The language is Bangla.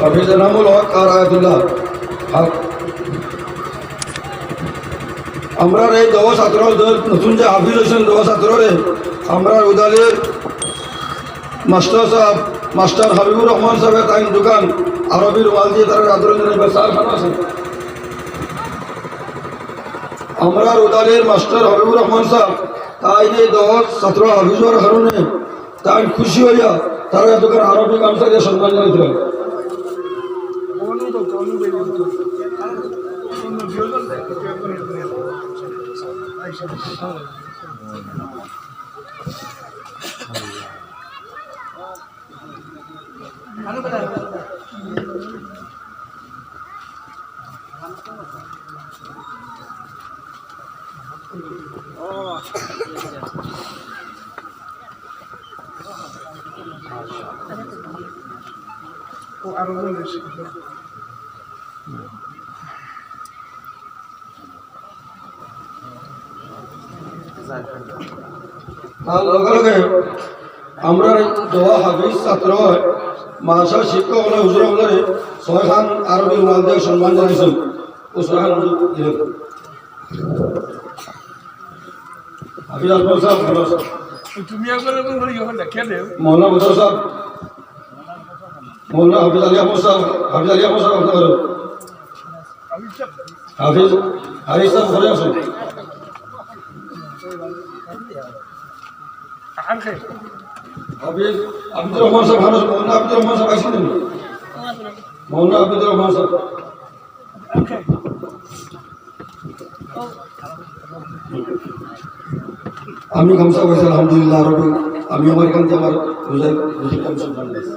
হাফিজ এনামুল হক আর আয়াতুল্লাহ হক। আমরা এই দোয়া ছাত্র নতুন যে হাফিজ হয়েছেন দোয়া ছাত্ররে আমরা উদালের মাস্টার সাহেব মাস্টার হাবিবুর রহমান সাহেবের তাই দোকান আরবির ওয়াল দিয়ে তারা আদরণের সারখানা আছে। আমরা উদালের মাস্টার হাবিবুর রহমান সাহেব তাই যে দোয়া ছাত্র হাফিজের কারণে তাই খুশি হইয়া তারা দোকান আরবি গামছা দিয়ে সম্মান জানিয়েছিলেন। তার লগে লগে আমরা দোয়া হাফিজ ছাত্র মাসা শিক্ষক হলে হুজুর হলে ছয়খান আরবি ওয়াল দিয়ে সম্মান জানাইছেন ও ছয়খান হুজুর দিলেন। হাফিজ আলম সাহেব ভালো আছেন? মৌলানা বদর সাহেব মৌলানা হাফিজ আলী আহমদ সাহেব হাফিজ আলী আহমদ সাহেব আপনার হাফিজ হারিস সাহেব ভালো আছেন? হাফিজ আব্দুর রহমান সাহেব ভালো আছেন? মৌলানা আব্দুর রহমান সাহেব আসেন? মৌলানা আব্দুর রহমান সাহেব আমি গামছা পাইছি আলহামদুলিল্লাহ আরবি আমি আমার এখান থেকে আমার রোজার সম্মান দিয়েছি।